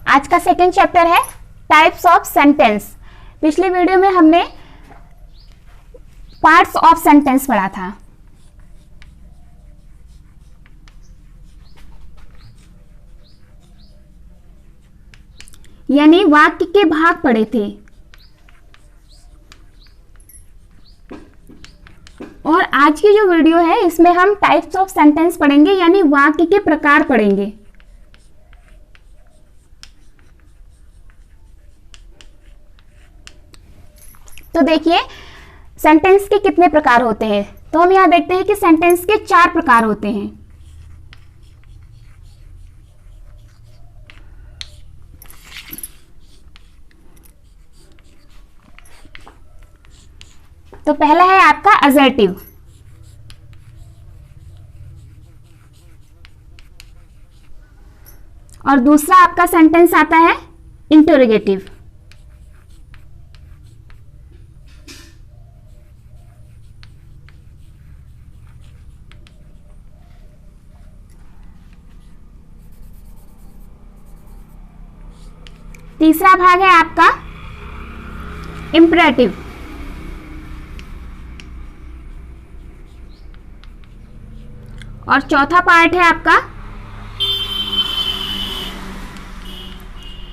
आज का second chapter है टाइप्स ऑफ सेंटेंस। पिछले वीडियो में हमने पार्ट्स ऑफ सेंटेंस पढ़ा था। यानी वाक्य के भाग पढ़े थे, और आज की जो वीडियो है इसमें हम टाइप्स ऑफ सेंटेंस पढ़ेंगे, यानी वाक्य के प्रकार पढ़ेंगे। तो देखिए सेंटेंस के कितने प्रकार होते हैं। तो हम यहां देखते हैं कि सेंटेंस के 4 प्रकार होते हैं। तो पहला है आपका असर्टिव, और दूसरा आपका सेंटेंस आता है इंटरोगेटिव। तीसरा भाग है आपका इंपरेटिव, और चौथा पार्ट है आपका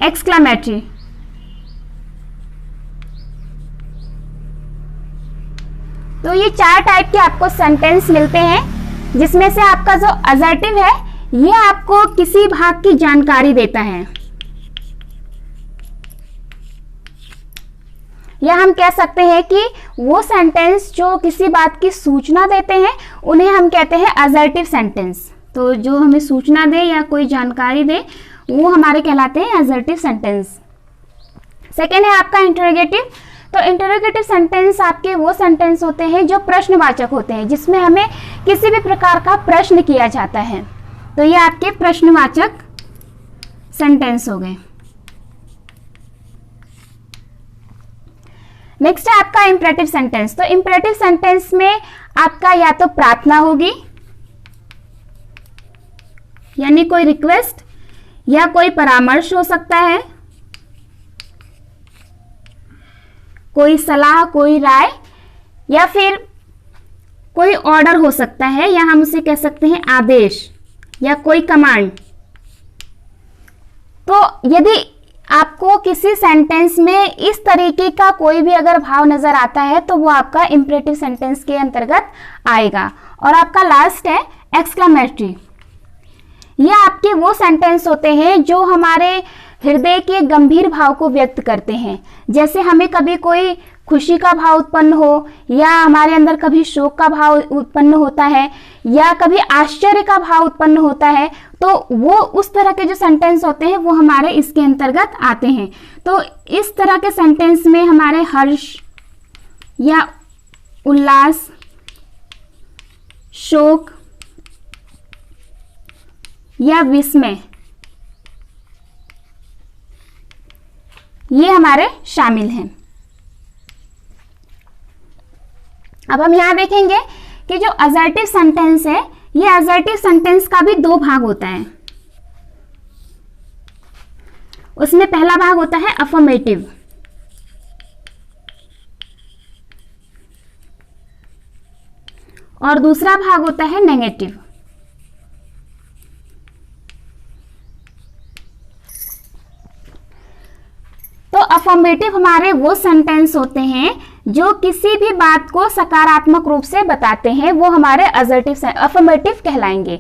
एक्सक्लेमेटरी। तो ये 4 टाइप के आपको सेंटेंस मिलते हैं, जिसमें से आपका जो असर्टिव है ये आपको किसी भाग की जानकारी देता है, या हम कह सकते हैं कि वो सेंटेंस जो किसी बात की सूचना देते हैं उन्हें हम कहते हैं असर्टिव सेंटेंस। तो जो हमें सूचना दे या कोई जानकारी दे वो हमारे कहलाते हैं असर्टिव सेंटेंस। सेकेंड है आपका इंटरोगेटिव। तो इंटरोगेटिव सेंटेंस आपके वो सेंटेंस होते हैं जो प्रश्नवाचक होते हैं, जिसमें हमें किसी भी प्रकार का प्रश्न किया जाता है। तो ये आपके प्रश्नवाचक सेंटेंस हो गए। नेक्स्ट है आपका इंपरेटिव सेंटेंस। तो इंपरेटिव सेंटेंस में आपका या तो प्रार्थना होगी, यानी कोई रिक्वेस्ट या कोई परामर्श हो सकता है, कोई सलाह, कोई राय, या फिर कोई ऑर्डर हो सकता है, या हम उसे कह सकते हैं आदेश या कोई कमांड। तो यदि आपको किसी सेंटेंस में इस तरीके का कोई भी अगर भाव नजर आता है तो वो आपका इंपरेटिव सेंटेंस के अंतर्गत आएगा। और आपका लास्ट है एक्सक्लेमेटरी। ये आपके वो सेंटेंस होते हैं जो हमारे हृदय के गंभीर भाव को व्यक्त करते हैं। जैसे हमें कभी कोई खुशी का भाव उत्पन्न हो, या हमारे अंदर कभी शोक का भाव उत्पन्न होता है, या कभी आश्चर्य का भाव उत्पन्न होता है, तो वो उस तरह के जो सेंटेंस होते हैं वो हमारे इसके अंतर्गत आते हैं। तो इस तरह के सेंटेंस में हमारे हर्ष या उल्लास, शोक या विस्मय, ये हमारे शामिल हैं। अब हम यहां देखेंगे कि जो असर्टिव सेंटेंस है, ये असर्टिव सेंटेंस का भी 2 भाग होता है। उसमें पहला भाग होता है अफर्मेटिव, और दूसरा भाग होता है नेगेटिव। तो अफर्मेटिव हमारे वो सेंटेंस होते हैं जो किसी भी बात को सकारात्मक रूप से बताते हैं, वो हमारे अफर्मेटिव कहलाएंगे।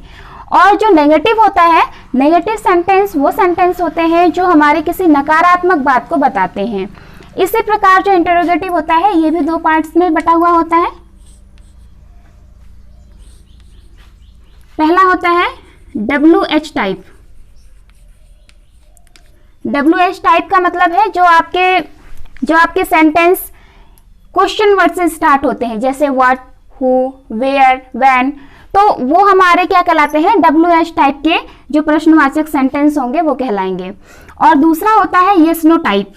और जो नेगेटिव होता है, नेगेटिव सेंटेंस वो सेंटेंस होते हैं जो हमारे किसी नकारात्मक बात को बताते हैं। इसी प्रकार जो इंटरोगेटिव होता है ये भी 2 पार्ट्स में बटा हुआ होता है। पहला होता है WH टाइप। WH टाइप का मतलब है जो आपके सेंटेंस क्वेश्चन वर्ड से स्टार्ट होते हैं, जैसे व्हाट, हु, वेयर, व्हेन। तो वो हमारे क्या कहलाते हैं, WH टाइप के जो प्रश्नवाचक सेंटेंस होंगे वो कहलाएंगे। और दूसरा होता है यस नो टाइप।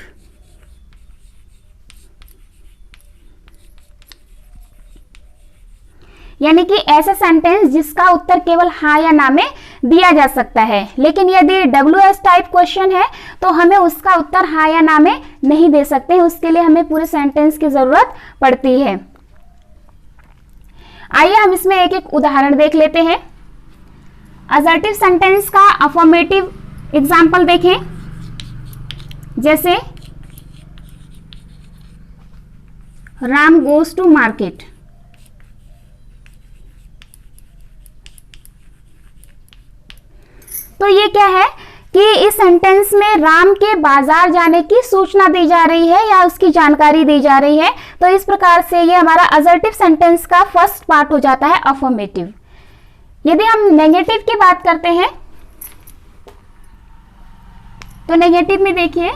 यानी कि ऐसा सेंटेंस जिसका उत्तर केवल हाँ या ना में दिया जा सकता है। लेकिन यदि WS टाइप क्वेश्चन है तो हमें उसका उत्तर हाँ या ना में नहीं दे सकते हैं, उसके लिए हमें पूरे सेंटेंस की जरूरत पड़ती है। आइए हम इसमें एक एक उदाहरण देख लेते हैं। असर्टिव सेंटेंस का अफर्मेटिव एग्जाम्पल देखें, जैसे राम गोज टू मार्केट। तो ये क्या है कि इस सेंटेंस में राम के बाजार जाने की सूचना दी जा रही है या उसकी जानकारी दी जा रही है। तो इस प्रकार से ये हमारा असर्टिव सेंटेंस का फर्स्ट पार्ट हो जाता है अफर्मेटिव। यदि हम नेगेटिव की बात करते हैं तो नेगेटिव में देखिए,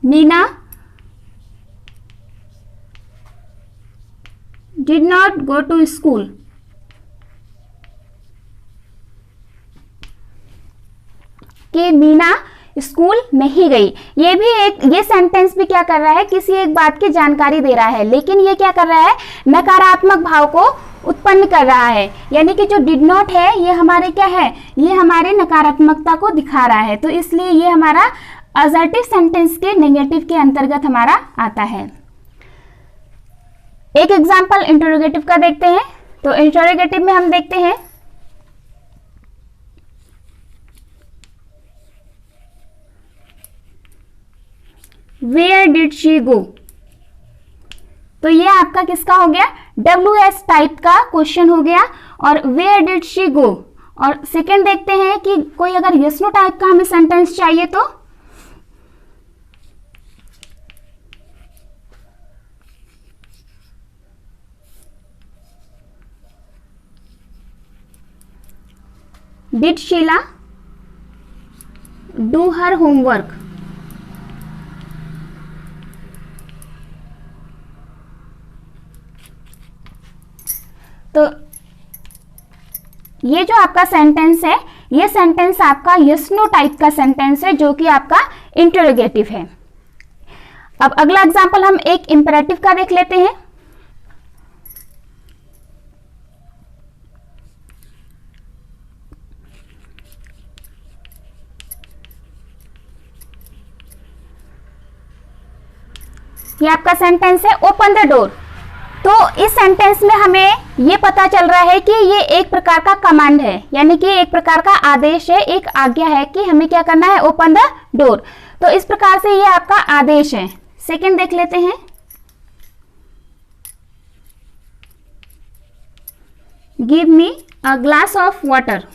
Meena did not go to school। कि मीना स्कूल नहीं गई। ये सेंटेंस भी क्या कर रहा है, किसी एक बात की जानकारी दे रहा है, लेकिन ये क्या कर रहा है, नकारात्मक भाव को उत्पन्न कर रहा है। यानी कि जो डिड नॉट है ये हमारे क्या है, ये हमारे नकारात्मकता को दिखा रहा है। तो इसलिए ये हमारा असर्टिव सेंटेंस के नेगेटिव के अंतर्गत हमारा आता है। एक एग्जाम्पल इंटरोगेटिव का देखते हैं। तो इंटरोगेटिव में हम देखते हैं, वेयर डिड शी गो। तो ये आपका किसका हो गया, WS टाइप का क्वेश्चन हो गया, और वेयर डिड शी गो। और सेकंड देखते हैं कि कोई अगर यस नो टाइप का हमें सेंटेंस चाहिए तो did Sheela do her homework. तो ये जो आपका सेंटेंस है, ये सेंटेंस आपका यस नो टाइप का सेंटेंस है जो कि आपका इंटरोगेटिव है। अब अगला एग्जांपल हम एक इंपेरेटिव का देख लेते हैं। ये आपका सेंटेंस है ओपन द डोर। तो इस सेंटेंस में हमें ये पता चल रहा है कि ये एक प्रकार का कमांड है, यानी कि एक प्रकार का आदेश है, एक आज्ञा है कि हमें क्या करना है, ओपन द डोर। तो इस प्रकार से ये आपका आदेश है। सेकंड देख लेते हैं, give me a glass of water.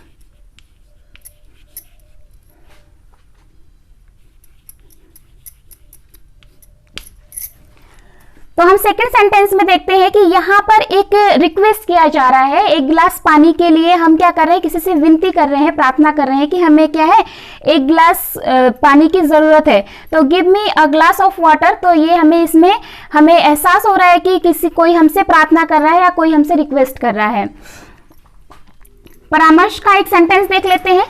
तो हम सेकंड सेंटेंस में देखते हैं कि यहाँ पर एक रिक्वेस्ट किया जा रहा है, एक गिलास पानी के लिए हम क्या कर रहे हैं, किसी से विनती कर रहे हैं, प्रार्थना कर रहे हैं कि हमें क्या है, एक गिलास पानी की जरूरत है। तो give me a glass of water. तो ये इसमें हमें एहसास हो रहा है कि कोई हमसे प्रार्थना कर रहा है या कोई हमसे रिक्वेस्ट कर रहा है। परामर्श का एक सेंटेंस देख लेते हैं।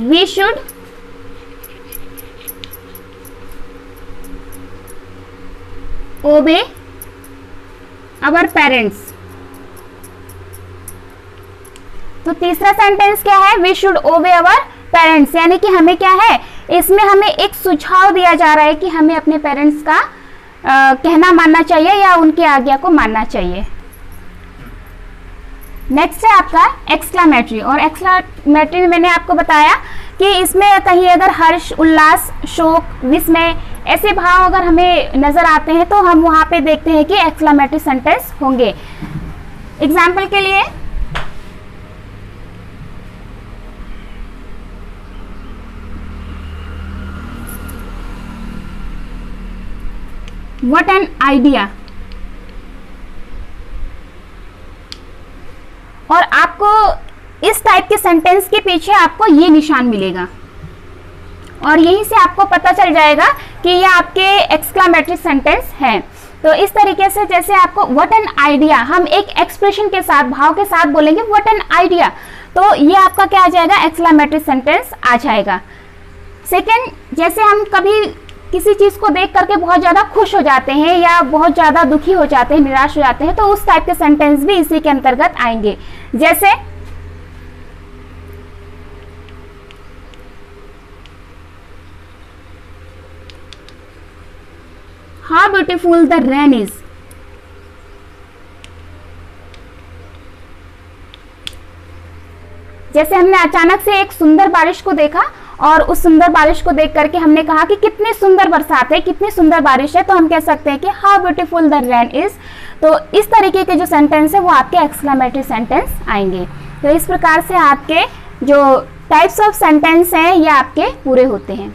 We should obey our parents। तो तीसरा सेंटेंस क्या है, we should obey our parents, यानी कि हमें क्या है, इसमें हमें एक सुझाव दिया जा रहा है कि हमें अपने पेरेंट्स का कहना मानना चाहिए या उनकी आज्ञा को मानना चाहिए। नेक्स्ट है आपका एक्सक्लामेटरी। और एक्सक्लामेटरी में मैंने आपको बताया कि इसमें कहीं अगर हर्ष, उल्लास, शोक, विस्मय ऐसे भाव अगर हमें नजर आते हैं तो हम वहां पे देखते हैं कि एक्सक्लामेटरी सेंटेंस होंगे। एग्जाम्पल के लिए व्हाट एन आइडिया। और आपको इस टाइप के सेंटेंस के पीछे आपको ये निशान मिलेगा और यहीं से आपको पता चल जाएगा कि ये आपके एक्सक्लामेटरी सेंटेंस है। तो इस तरीके से जैसे आपको व्हाट एन आइडिया, हम एक एक्सप्रेशन के साथ, भाव के साथ बोलेंगे व्हाट एन आइडिया, तो ये आपका क्या आ जाएगा, एक्सक्लेमेटरी सेंटेंस आ जाएगा। सेकेंड, जैसे हम कभी किसी चीज को देख करके बहुत ज्यादा खुश हो जाते हैं या बहुत ज्यादा दुखी हो जाते हैं, निराश हो जाते हैं, तो उस टाइप के सेंटेंस भी इसी के अंतर्गत आएंगे। जैसे how beautiful the rain is. जैसे हमने अचानक से एक सुंदर बारिश को देखा और उस सुंदर बारिश को देख करके हमने कहा कि कितनी सुंदर बरसात है, कितनी सुंदर बारिश है, तो हम कह सकते हैं कि how beautiful the rain is. तो इस तरीके के जो सेंटेंस है वो आपके एक्सक्लेमेटरी सेंटेंस आएंगे। तो इस प्रकार से आपके जो टाइप्स ऑफ सेंटेंस हैं ये आपके पूरे होते हैं।